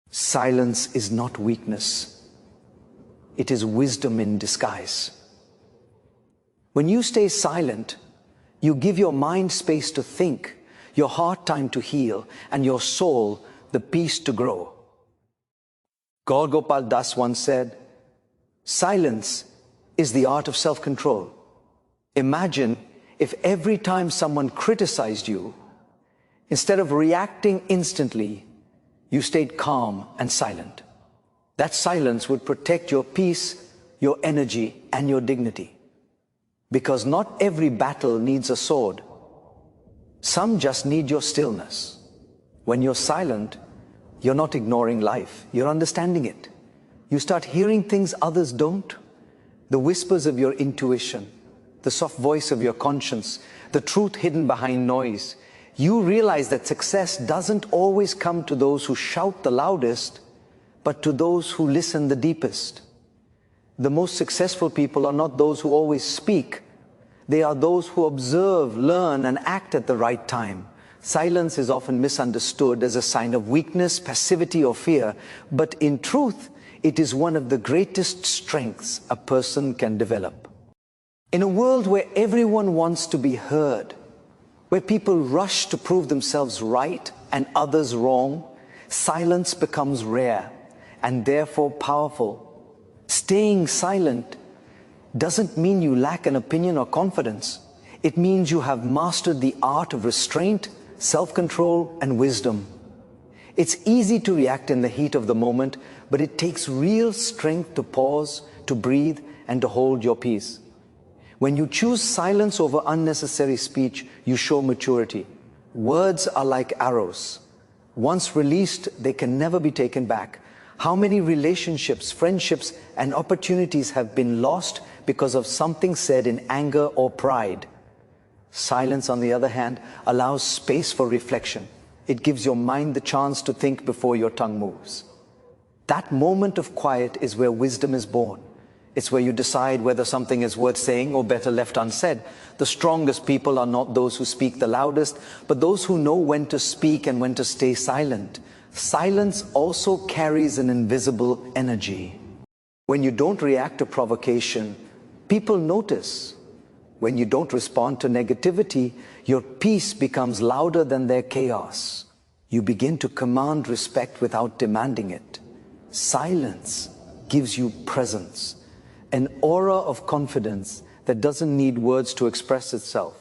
Silence is not weakness. It is wisdom in disguise. When you stay silent, you give your mind space to think, your heart time to heal, and your soul the peace to grow. Gaur Gopal once said, "Silence is the art of self-control." Imagine if every time someone criticized you, instead of reacting instantly, you stayed calm and silent. That silence would protect your peace, your energy, and your dignity. Because not every battle needs a sword. Some just need your stillness. When you're silent, you're not ignoring life, you're understanding it. You start hearing things others don't. The whispers of your intuition, the soft voice of your conscience, the truth hidden behind noise. You realize that success doesn't always come to those who shout the loudest, but to those who listen the deepest. The most successful people are not those who always speak. They are those who observe, learn, and act at the right time. Silence is often misunderstood as a sign of weakness, passivity, or fear, but in truth, it is one of the greatest strengths a person can develop. In a world where everyone wants to be heard, where people rush to prove themselves right and others wrong, silence becomes rare and therefore powerful. Staying silent doesn't mean you lack an opinion or confidence. It means you have mastered the art of restraint, self-control, and wisdom. It's easy to react in the heat of the moment, but it takes real strength to pause, to breathe, and to hold your peace. When you choose silence over unnecessary speech, you show maturity. Words are like arrows. Once released, they can never be taken back. How many relationships, friendships, and opportunities have been lost because of something said in anger or pride? Silence, on the other hand, allows space for reflection. It gives your mind the chance to think before your tongue moves. That moment of quiet is where wisdom is born. It's where you decide whether something is worth saying or better left unsaid. The strongest people are not those who speak the loudest, but those who know when to speak and when to stay silent. Silence also carries an invisible energy. When you don't react to provocation, people notice. When you don't respond to negativity, your peace becomes louder than their chaos. You begin to command respect without demanding it. Silence gives you presence, an aura of confidence that doesn't need words to express itself.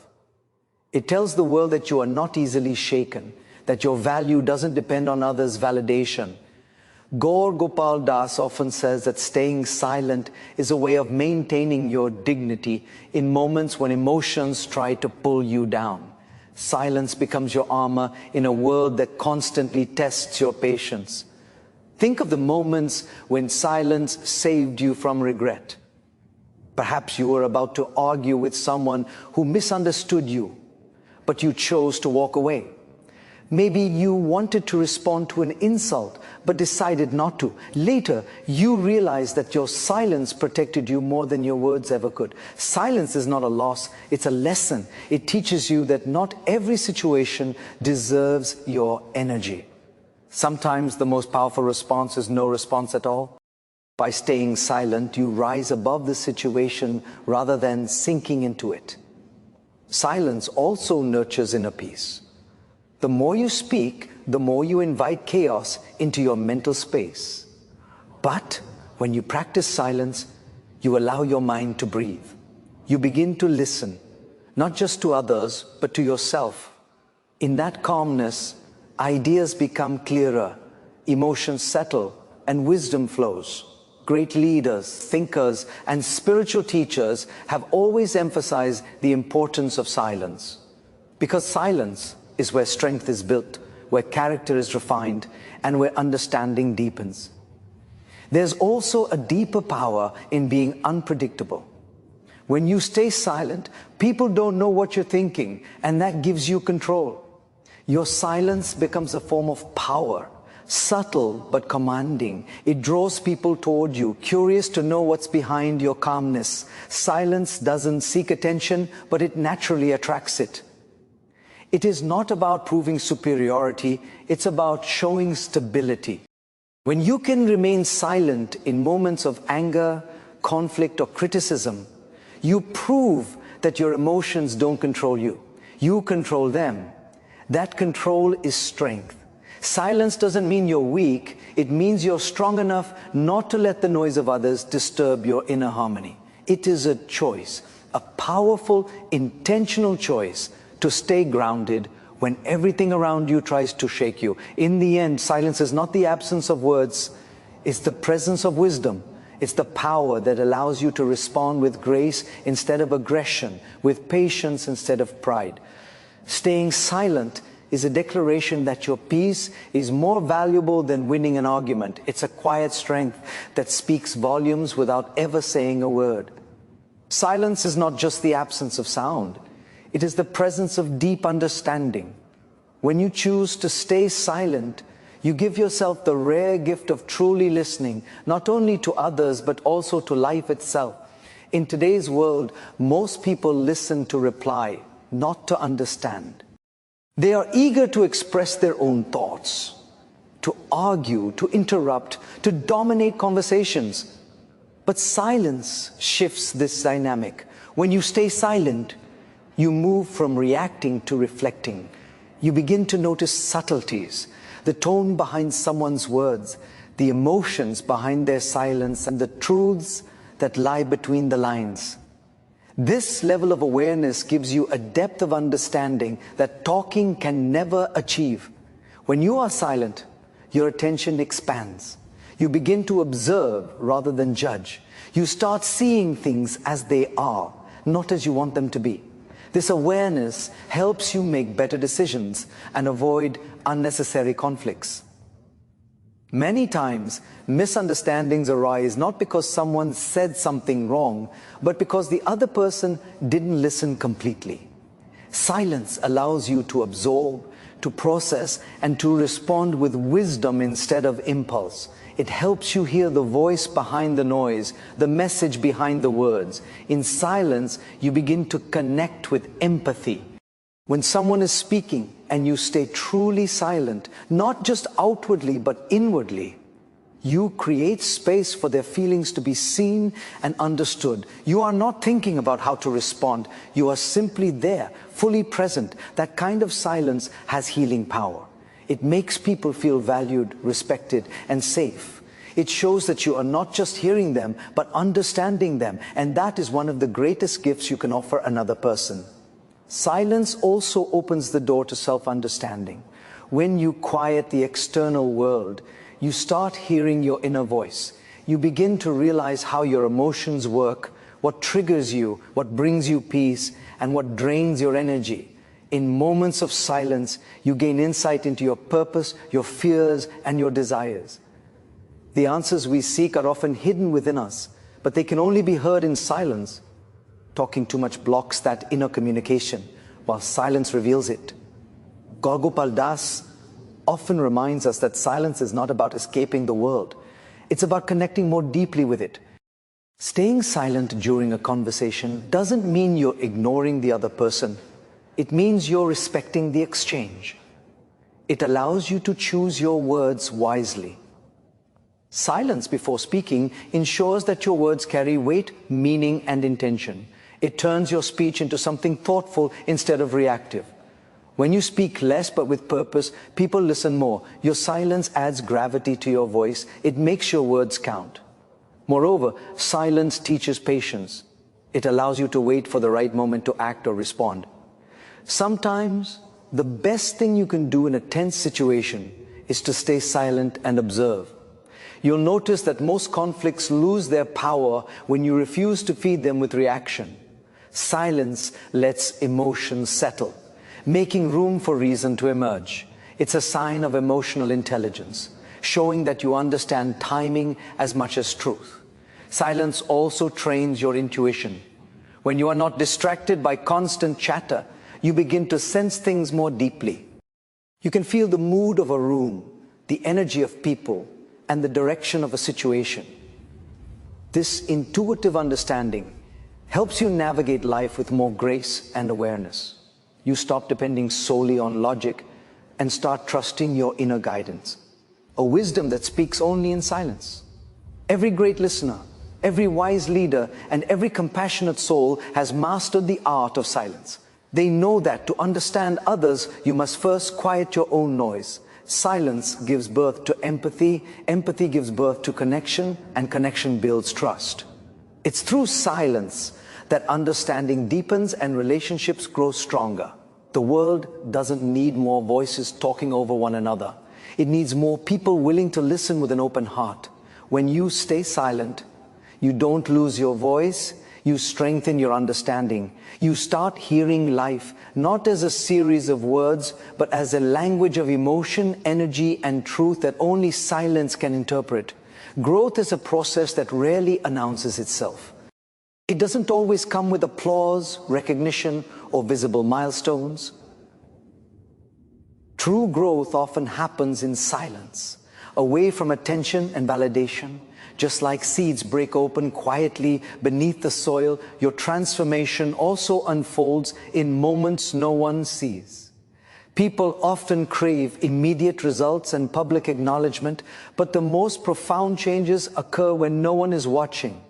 It tells the world that you are not easily shaken, that your value doesn't depend on others' validation. Gaur Gopal often says that staying silent is a way of maintaining your dignity in moments when emotions try to pull you down. Silence becomes your armor in a world that constantly tests your patience. Think of the moments when silence saved you from regret. Perhaps you were about to argue with someone who misunderstood you, but you chose to walk away. Maybe you wanted to respond to an insult, but decided not to. Later, you realized that your silence protected you more than your words ever could. Silence is not a loss, it's a lesson. It teaches you that not every situation deserves your energy. Sometimes the most powerful response is no response at all. By staying silent, you rise above the situation rather than sinking into it. Silence also nurtures inner peace. The more you speak, the more you invite chaos into your mental space. But when you practice silence, you allow your mind to breathe. You begin to listen, not just to others, but to yourself. In that calmness, ideas become clearer, emotions settle, and wisdom flows. Great leaders, thinkers, and spiritual teachers have always emphasized the importance of silence. Because silence is where strength is built, where character is refined, and where understanding deepens. There's also a deeper power in being unpredictable. When you stay silent, people don't know what you're thinking, and that gives you control. Your silence becomes a form of power, subtle but commanding. It draws people toward you, curious to know what's behind your calmness. Silence doesn't seek attention, but it naturally attracts it. It is not about proving superiority, it's about showing stability. When you can remain silent in moments of anger, conflict, or criticism, you prove that your emotions don't control you. You control them. That control is strength. Silence doesn't mean you're weak. It means you're strong enough not to let the noise of others disturb your inner harmony. It is a choice, a powerful, intentional choice to stay grounded when everything around you tries to shake you. In the end, silence is not the absence of words, it's the presence of wisdom. It's the power that allows you to respond with grace instead of aggression, with patience instead of pride. Staying silent is a declaration that your peace is more valuable than winning an argument. It's a quiet strength that speaks volumes without ever saying a word. Silence is not just the absence of sound. It is the presence of deep understanding. When you choose to stay silent, you give yourself the rare gift of truly listening, not only to others, but also to life itself. In today's world, most people listen to reply, not to understand. They are eager to express their own thoughts, to argue, to interrupt, to dominate conversations. But silence shifts this dynamic. When you stay silent, you move from reacting to reflecting. You begin to notice subtleties, the tone behind someone's words, the emotions behind their silence, and the truths that lie between the lines. This level of awareness gives you a depth of understanding that talking can never achieve. When you are silent, your attention expands. You begin to observe rather than judge. You start seeing things as they are, not as you want them to be. This awareness helps you make better decisions and avoid unnecessary conflicts. Many times, misunderstandings arise not because someone said something wrong, but because the other person didn't listen completely. Silence allows you to absorb, to process, and to respond with wisdom instead of impulse. It helps you hear the voice behind the noise, the message behind the words. In silence, you begin to connect with empathy. When someone is speaking and you stay truly silent, not just outwardly but inwardly, you create space for their feelings to be seen and understood. You are not thinking about how to respond. You are simply there, fully present. That kind of silence has healing power. It makes people feel valued, respected, and safe. It shows that you are not just hearing them, but understanding them. And that is one of the greatest gifts you can offer another person. Silence also opens the door to self-understanding. When you quiet the external world, you start hearing your inner voice. You begin to realize how your emotions work, what triggers you, what brings you peace, and what drains your energy. In moments of silence, you gain insight into your purpose, your fears, and your desires. The answers we seek are often hidden within us, but they can only be heard in silence. Talking too much blocks that inner communication, while silence reveals it. Gaur Gopal often reminds us that silence is not about escaping the world. It's about connecting more deeply with it. Staying silent during a conversation doesn't mean you're ignoring the other person. It means you're respecting the exchange. It allows you to choose your words wisely. Silence before speaking ensures that your words carry weight, meaning, and intention. It turns your speech into something thoughtful instead of reactive. When you speak less but with purpose, people listen more. Your silence adds gravity to your voice. It makes your words count. Moreover, silence teaches patience. It allows you to wait for the right moment to act or respond. Sometimes, the best thing you can do in a tense situation is to stay silent and observe. You'll notice that most conflicts lose their power when you refuse to feed them with reaction. Silence lets emotions settle, making room for reason to emerge. It's a sign of emotional intelligence, showing that you understand timing as much as truth. Silence also trains your intuition. When you are not distracted by constant chatter, you begin to sense things more deeply. You can feel the mood of a room, the energy of people, and the direction of a situation. This intuitive understanding helps you navigate life with more grace and awareness. You stop depending solely on logic and start trusting your inner guidance. a wisdom that speaks only in silence. Every great listener, every wise leader, and every compassionate soul has mastered the art of silence. They know that to understand others, you must first quiet your own noise. Silence gives birth to empathy, empathy gives birth to connection, and connection builds trust. It's through silence that understanding deepens and relationships grow stronger. The world doesn't need more voices talking over one another. It needs more people willing to listen with an open heart. When you stay silent, you don't lose your voice, you strengthen your understanding. You start hearing life not as a series of words, but as a language of emotion, energy, and truth that only silence can interpret. Growth is a process that rarely announces itself. It doesn't always come with applause, recognition, or visible milestones. True growth often happens in silence, away from attention and validation. Just like seeds break open quietly beneath the soil, your transformation also unfolds in moments no one sees. People often crave immediate results and public acknowledgement, but the most profound changes occur when no one is watching.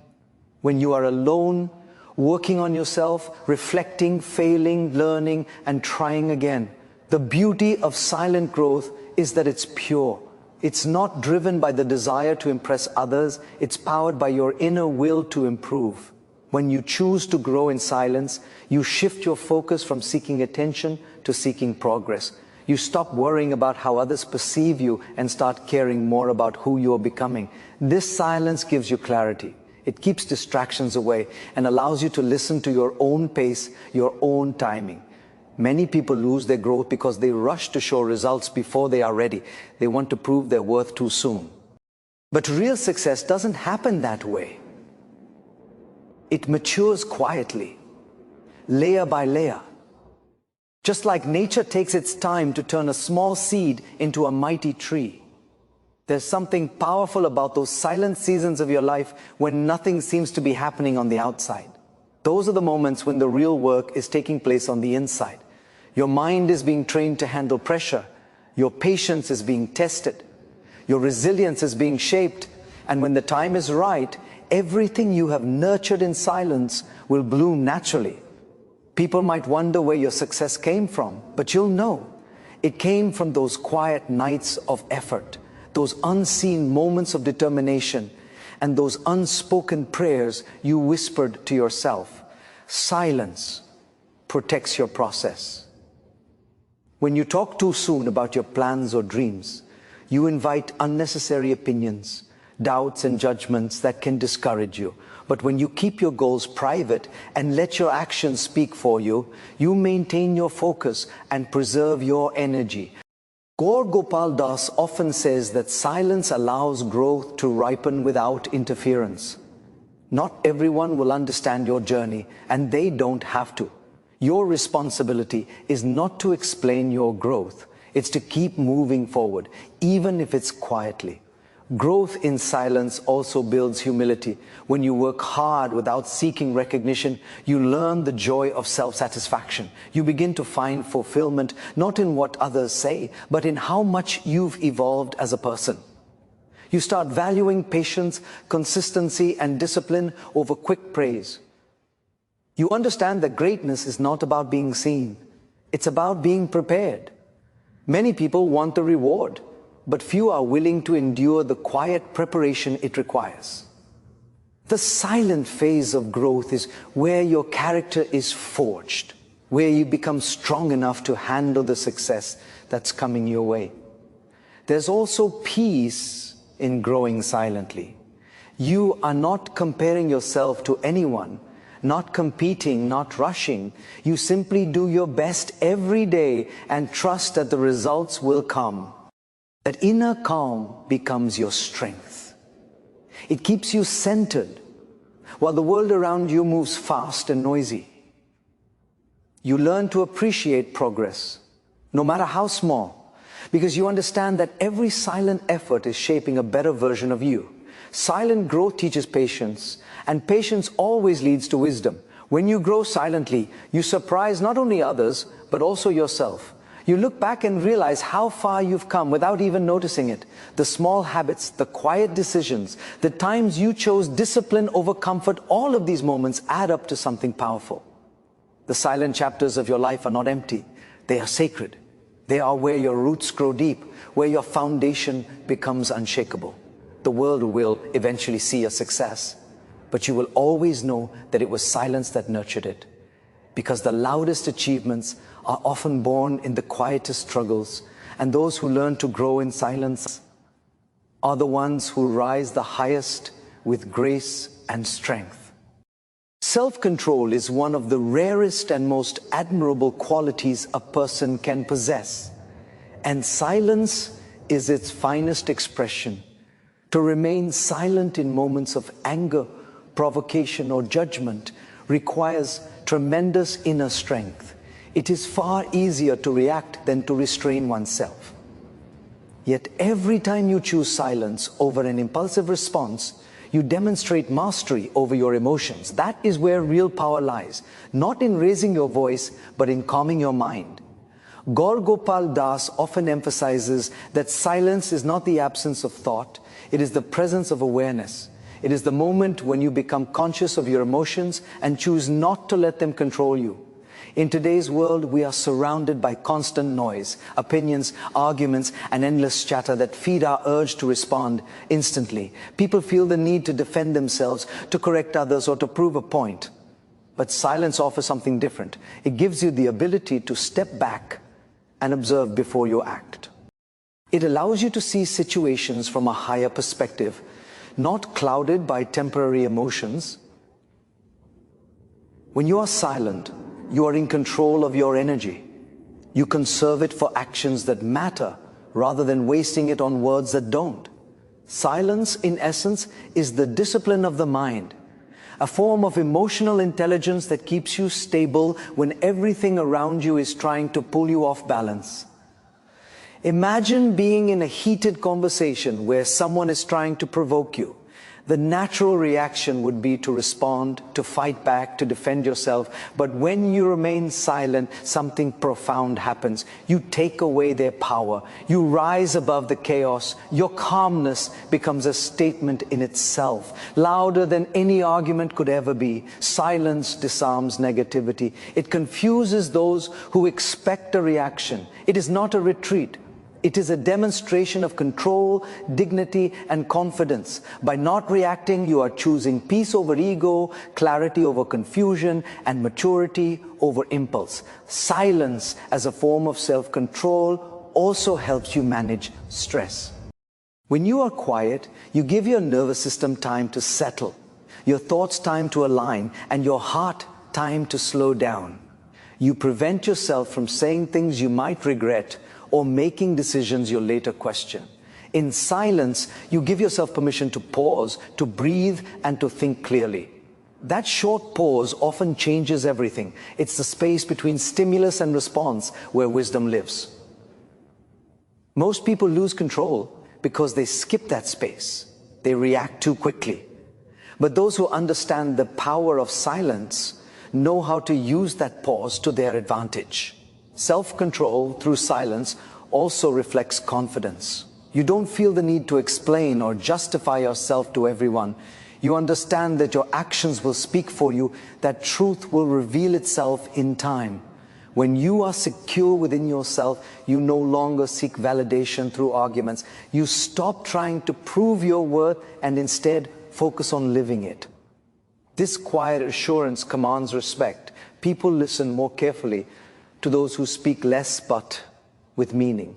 When you are alone, working on yourself, reflecting, failing, learning, and trying again. The beauty of silent growth is that it's pure. It's not driven by the desire to impress others, it's powered by your inner will to improve. When you choose to grow in silence, you shift your focus from seeking attention to seeking progress. You stop worrying about how others perceive you and start caring more about who you are becoming. This silence gives you clarity. It keeps distractions away and allows you to listen to your own pace, your own timing. Many people lose their growth because they rush to show results before they are ready. They want to prove their worth too soon. But real success doesn't happen that way. It matures quietly, layer by layer. Just like nature takes its time to turn a small seed into a mighty tree. There's something powerful about those silent seasons of your life when nothing seems to be happening on the outside. Those are the moments when the real work is taking place on the inside. Your mind is being trained to handle pressure. Your patience is being tested. Your resilience is being shaped. And when the time is right, everything you have nurtured in silence will bloom naturally. People might wonder where your success came from, but you'll know. It came from those quiet nights of effort, those unseen moments of determination, and those unspoken prayers you whispered to yourself. Silence protects your process. When you talk too soon about your plans or dreams, you invite unnecessary opinions, doubts and judgments that can discourage you. But when you keep your goals private and let your actions speak for you, you maintain your focus and preserve your energy. Gaur Gopal Das often says that silence allows growth to ripen without interference. Not everyone will understand your journey, and they don't have to. Your responsibility is not to explain your growth. It's to keep moving forward, even if it's quietly. Growth in silence also builds humility. When you work hard without seeking recognition, you learn the joy of self-satisfaction. You begin to find fulfillment not in what others say, but in how much you've evolved as a person. You start valuing patience, consistency, and discipline over quick praise. You understand that greatness is not about being seen. It's about being prepared. Many people want the reward, but few are willing to endure the quiet preparation it requires. The silent phase of growth is where your character is forged, where you become strong enough to handle the success that's coming your way. There's also peace in growing silently. You are not comparing yourself to anyone, not competing, not rushing. You simply do your best every day and trust that the results will come. That inner calm becomes your strength. It keeps you centered while the world around you moves fast and noisy. You learn to appreciate progress, no matter how small, because you understand that every silent effort is shaping a better version of you. Silent growth teaches patience, and patience always leads to wisdom. When you grow silently, you surprise not only others, but also yourself. You look back and realize how far you've come without even noticing it. The small habits, the quiet decisions, the times you chose discipline over comfort, all of these moments add up to something powerful. The silent chapters of your life are not empty. They are sacred. They are where your roots grow deep, where your foundation becomes unshakable. The world will eventually see a success, but you will always know that it was silence that nurtured it. Because the loudest achievements are often born in the quietest struggles, and those who learn to grow in silence are the ones who rise the highest with grace and strength. Self-control is one of the rarest and most admirable qualities a person can possess, and silence is its finest expression. To remain silent in moments of anger, provocation, or judgment requires tremendous inner strength. It is far easier to react than to restrain oneself. Yet every time you choose silence over an impulsive response, you demonstrate mastery over your emotions. That is where real power lies, not in raising your voice, but in calming your mind. Gaur Gopal Das often emphasizes that silence is not the absence of thought, it is the presence of awareness. It is the moment when you become conscious of your emotions and choose not to let them control you. In today's world, we are surrounded by constant noise, opinions, arguments, and endless chatter that feed our urge to respond instantly. People feel the need to defend themselves, to correct others, or to prove a point. But silence offers something different. It gives you the ability to step back and observe before you act. It allows you to see situations from a higher perspective, not clouded by temporary emotions. When you are silent, you are in control of your energy. You conserve it for actions that matter rather than wasting it on words that don't. Silence, in essence, is the discipline of the mind, a form of emotional intelligence that keeps you stable when everything around you is trying to pull you off balance. Imagine being in a heated conversation where someone is trying to provoke you. The natural reaction would be to respond, to fight back, to defend yourself. But when you remain silent, something profound happens. You take away their power. You rise above the chaos. Your calmness becomes a statement in itself, louder than any argument could ever be. Silence disarms negativity. It confuses those who expect a reaction. It is not a retreat. It is a demonstration of control, dignity, and confidence. By not reacting, you are choosing peace over ego, clarity over confusion, and maturity over impulse. Silence as a form of self-control also helps you manage stress. When you are quiet, you give your nervous system time to settle, your thoughts time to align, and your heart time to slow down. You prevent yourself from saying things you might regret or making decisions you'll later question. In silence, you give yourself permission to pause, to breathe, and to think clearly. That short pause often changes everything. It's the space between stimulus and response where wisdom lives. Most people lose control because they skip that space. They react too quickly. But those who understand the power of silence know how to use that pause to their advantage. Self-control through silence also reflects confidence. You don't feel the need to explain or justify yourself to everyone. You understand that your actions will speak for you, that truth will reveal itself in time. When you are secure within yourself, you no longer seek validation through arguments. You stop trying to prove your worth and instead focus on living it. This quiet assurance commands respect. People listen more carefully to those who speak less but with meaning.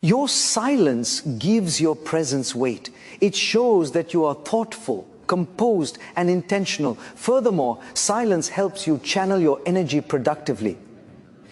Your silence gives your presence weight. It shows that you are thoughtful, composed, and intentional. Furthermore, silence helps you channel your energy productively.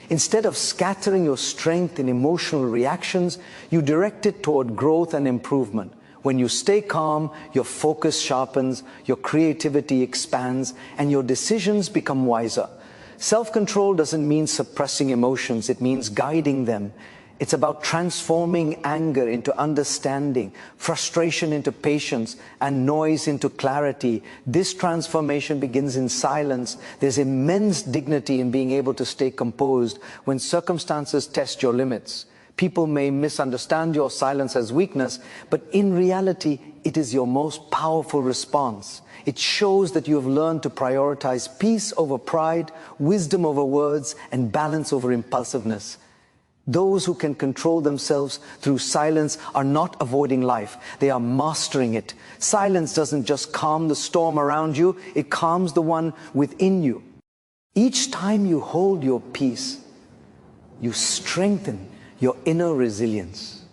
Instead of scattering your strength in emotional reactions, you direct it toward growth and improvement. When you stay calm, your focus sharpens, your creativity expands, and your decisions become wiser. Self-control doesn't mean suppressing emotions, it means guiding them. It's about transforming anger into understanding, frustration into patience, and noise into clarity. This transformation begins in silence. There's immense dignity in being able to stay composed when circumstances test your limits. People may misunderstand your silence as weakness, but in reality, it is your most powerful response. It shows that you have learned to prioritize peace over pride, wisdom over words, and balance over impulsiveness. Those who can control themselves through silence are not avoiding life, they are mastering it. Silence doesn't just calm the storm around you, it calms the one within you. Each time you hold your peace, you strengthen your inner resilience.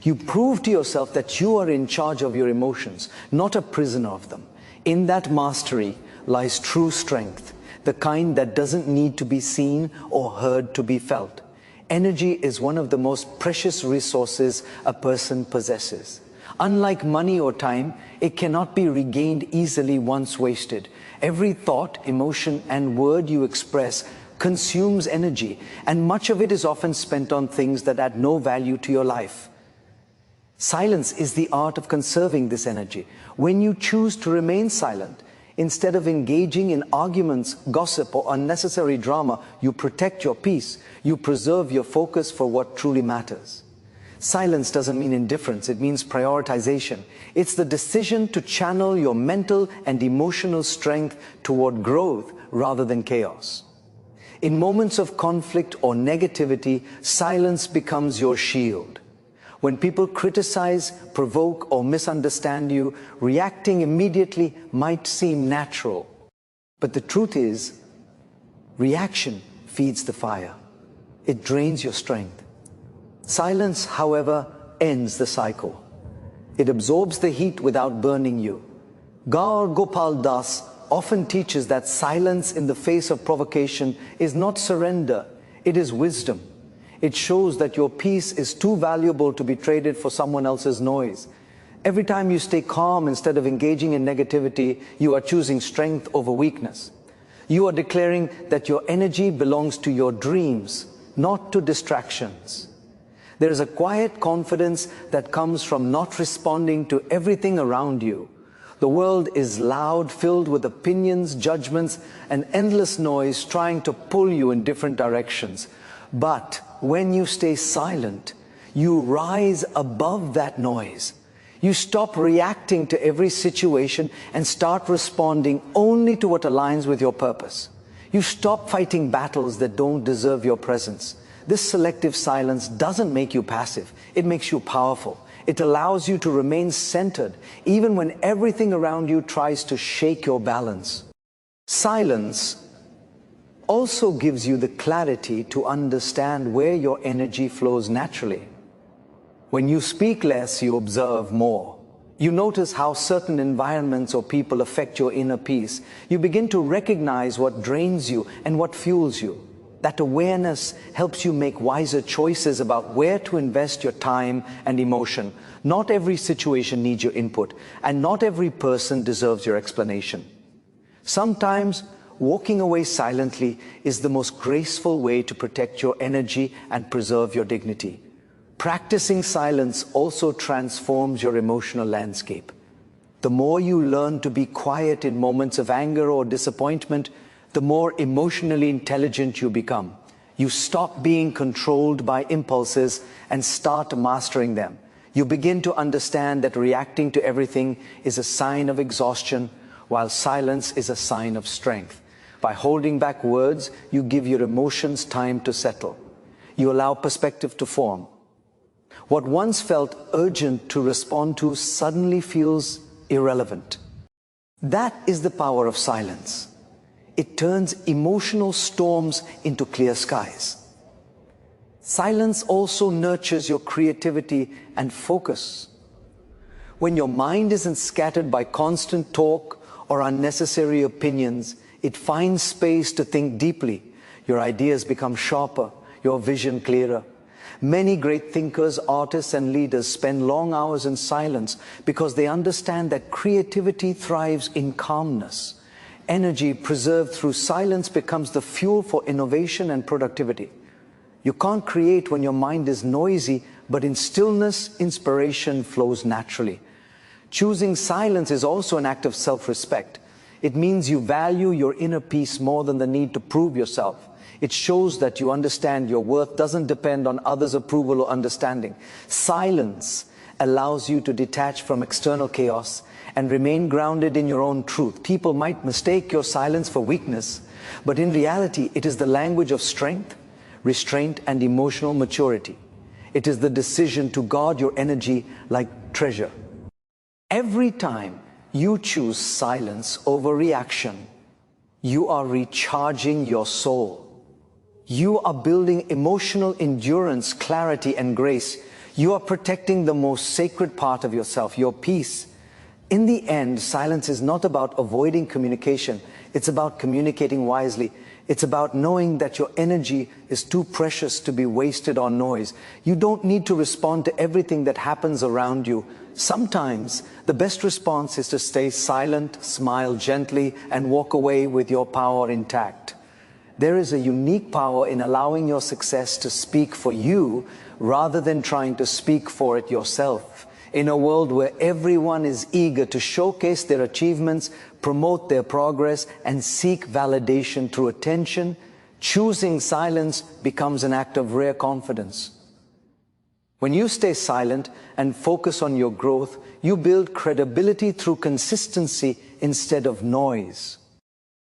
You prove to yourself that you are in charge of your emotions, not a prisoner of them. In that mastery lies true strength, the kind that doesn't need to be seen or heard to be felt. Energy is one of the most precious resources a person possesses. Unlike money or time, it cannot be regained easily once wasted. Every thought, emotion, and word you express consumes energy, and much of it is often spent on things that add no value to your life. Silence is the art of conserving this energy. When you choose to remain silent, instead of engaging in arguments, gossip, or unnecessary drama, you protect your peace. You preserve your focus for what truly matters. Silence doesn't mean indifference, it means prioritization. It's the decision to channel your mental and emotional strength toward growth rather than chaos. In moments of conflict or negativity, silence becomes your shield. When people criticize, provoke, or misunderstand you, reacting immediately might seem natural. But the truth is, reaction feeds the fire. It drains your strength. Silence, however, ends the cycle. It absorbs the heat without burning you. Gaur Gopal often teaches that silence in the face of provocation is not surrender, it is wisdom. It shows that your peace is too valuable to be traded for someone else's noise. Every time you stay calm instead of engaging in negativity, you are choosing strength over weakness. You are declaring that your energy belongs to your dreams, not to distractions. There is a quiet confidence that comes from not responding to everything around you. The world is loud, filled with opinions, judgments, and endless noise trying to pull you in different directions. But when you stay silent, you rise above that noise. You stop reacting to every situation and start responding only to what aligns with your purpose. You stop fighting battles that don't deserve your presence. This selective silence doesn't make you passive, it makes you powerful. It allows you to remain centered, even when everything around you tries to shake your balance. Silence also gives you the clarity to understand where your energy flows naturally. When you speak less, you observe more. You notice how certain environments or people affect your inner peace. You begin to recognize what drains you and what fuels you. That awareness helps you make wiser choices about where to invest your time and emotion. Not every situation needs your input, and not every person deserves your explanation. Sometimes, walking away silently is the most graceful way to protect your energy and preserve your dignity. Practicing silence also transforms your emotional landscape. The more you learn to be quiet in moments of anger or disappointment, the more emotionally intelligent you become. You stop being controlled by impulses and start mastering them. You begin to understand that reacting to everything is a sign of exhaustion, while silence is a sign of strength. By holding back words, you give your emotions time to settle. You allow perspective to form. What once felt urgent to respond to suddenly feels irrelevant. That is the power of silence. It turns emotional storms into clear skies. Silence also nurtures your creativity and focus. When your mind isn't scattered by constant talk or unnecessary opinions, it finds space to think deeply. Your ideas become sharper, your vision clearer. Many great thinkers, artists, and leaders spend long hours in silence because they understand that creativity thrives in calmness. Energy preserved through silence becomes the fuel for innovation and productivity. You can't create when your mind is noisy, but in stillness, inspiration flows naturally. Choosing silence is also an act of self-respect. It means you value your inner peace more than the need to prove yourself. It shows that you understand your worth doesn't depend on others' approval or understanding. Silence allows you to detach from external chaos and remain grounded in your own truth. People might mistake your silence for weakness, but in reality, it is the language of strength, restraint, and emotional maturity. It is the decision to guard your energy like treasure. Every time you choose silence over reaction, you are recharging your soul. You are building emotional endurance, clarity, and grace. You are protecting the most sacred part of yourself, your peace. In the end, silence is not about avoiding communication. It's about communicating wisely. It's about knowing that your energy is too precious to be wasted on noise. You don't need to respond to everything that happens around you. Sometimes the best response is to stay silent, smile gently, and walk away with your power intact. There is a unique power in allowing your success to speak for you rather than trying to speak for it yourself. In a world where everyone is eager to showcase their achievements, promote their progress, and seek validation through attention, choosing silence becomes an act of rare confidence. When you stay silent and focus on your growth, you build credibility through consistency instead of noise.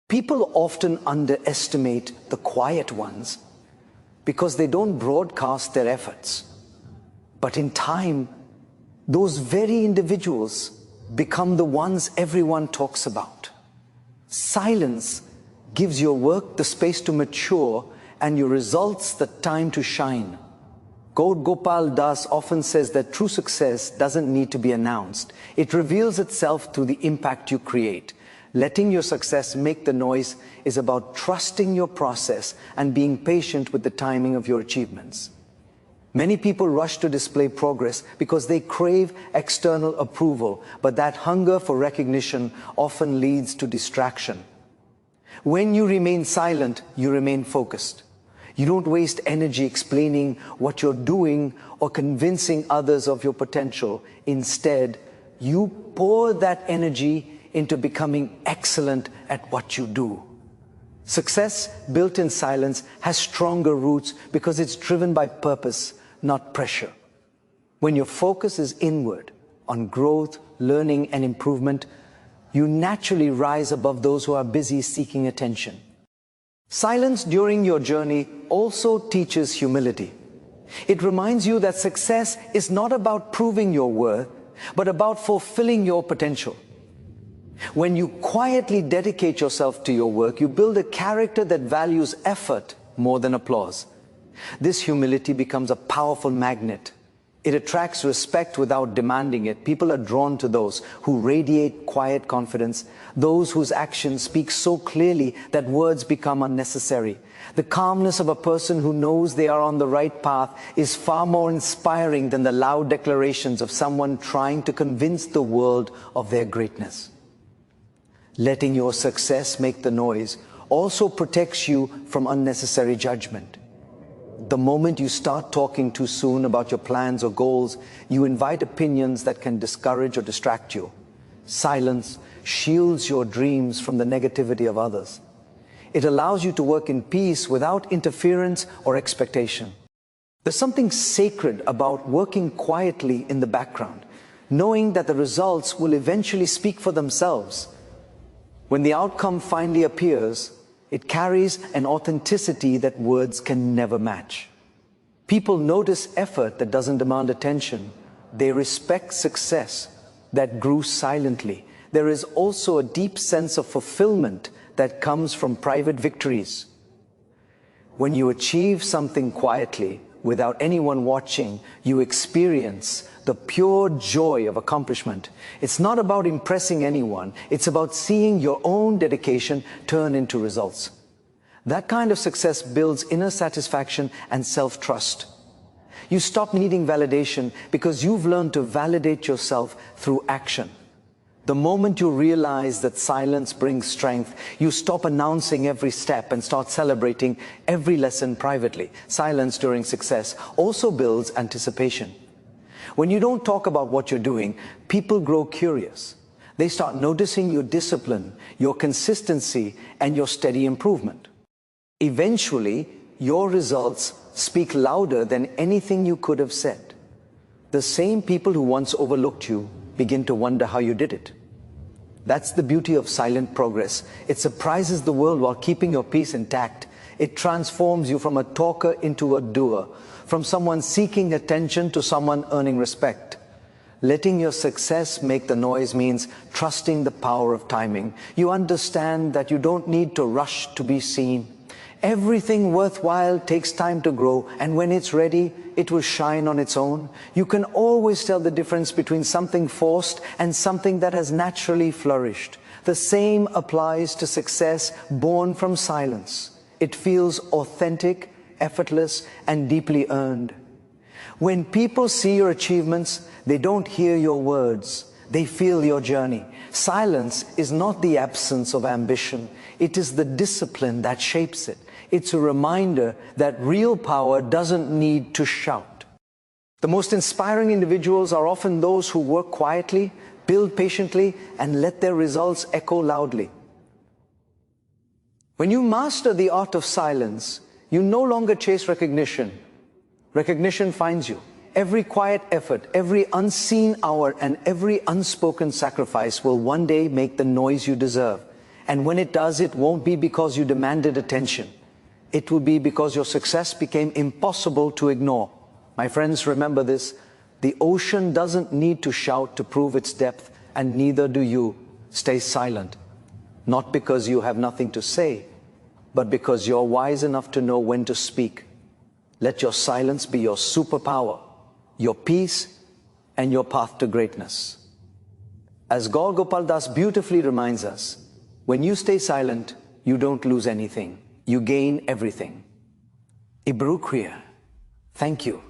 People often underestimate the quiet ones because they don't broadcast their efforts. But in time, those very individuals become the ones everyone talks about. Silence gives your work the space to mature and your results the time to shine. Gaur Gopal Das often says that true success doesn't need to be announced. It reveals itself through the impact you create. Letting your success make the noise is about trusting your process and being patient with the timing of your achievements. Many people rush to display progress because they crave external approval, but that hunger for recognition often leads to distraction. When you remain silent, you remain focused. You don't waste energy explaining what you're doing or convincing others of your potential. Instead, you pour that energy into becoming excellent at what you do. Success built in silence has stronger roots because it's driven by purpose, not pressure. When your focus is inward, on growth, learning, and improvement, you naturally rise above those who are busy seeking attention. Silence during your journey also teaches humility. It reminds you that success is not about proving your worth, but about fulfilling your potential. When you quietly dedicate yourself to your work, you build a character that values effort more than applause. This humility becomes a powerful magnet. It attracts respect without demanding it. People are drawn to those who radiate quiet confidence, those whose actions speak so clearly that words become unnecessary. The calmness of a person who knows they are on the right path is far more inspiring than the loud declarations of someone trying to convince the world of their greatness. Letting your success make the noise also protects you from unnecessary judgment. The moment you start talking too soon about your plans or goals, you invite opinions that can discourage or distract you. Silence shields your dreams from the negativity of others. It allows you to work in peace without interference or expectation. There's something sacred about working quietly in the background, knowing that the results will eventually speak for themselves. When the outcome finally appears, it carries an authenticity that words can never match. People notice effort that doesn't demand attention. They respect success that grew silently. There is also a deep sense of fulfillment that comes from private victories. When you achieve something quietly, without anyone watching, you experience the pure joy of accomplishment. It's not about impressing anyone. It's about seeing your own dedication turn into results. That kind of success builds inner satisfaction and self-trust. You stop needing validation because you've learned to validate yourself through action. The moment you realize that silence brings strength, you stop announcing every step and start celebrating every lesson privately. Silence during success also builds anticipation. When you don't talk about what you're doing, people grow curious. They start noticing your discipline, your consistency, and your steady improvement. Eventually, your results speak louder than anything you could have said. The same people who once overlooked you begin to wonder how you did it. That's the beauty of silent progress. It surprises the world while keeping your peace intact. It transforms you from a talker into a doer, from someone seeking attention to someone earning respect. Letting your success make the noise means trusting the power of timing. You understand that you don't need to rush to be seen. Everything worthwhile takes time to grow, and when it's ready, it will shine on its own. You can always tell the difference between something forced and something that has naturally flourished. The same applies to success born from silence. It feels authentic, effortless, and deeply earned. When people see your achievements, they don't hear your words, they feel your journey. Silence is not the absence of ambition, it is the discipline that shapes it. It's a reminder that real power doesn't need to shout. The most inspiring individuals are often those who work quietly, build patiently, and let their results echo loudly. When you master the art of silence, you no longer chase recognition. Recognition finds you. Every quiet effort, every unseen hour, and every unspoken sacrifice will one day make the noise you deserve. And when it does, it won't be because you demanded attention. It will be because your success became impossible to ignore. My friends, remember this. The ocean doesn't need to shout to prove its depth, and neither do you. Stay silent. Not because you have nothing to say, but because you're wise enough to know when to speak. Let your silence be your superpower, your peace, and your path to greatness. As Gaur Gopal Das beautifully reminds us, when you stay silent, you don't lose anything. You gain everything. Ibrukriya. Thank you.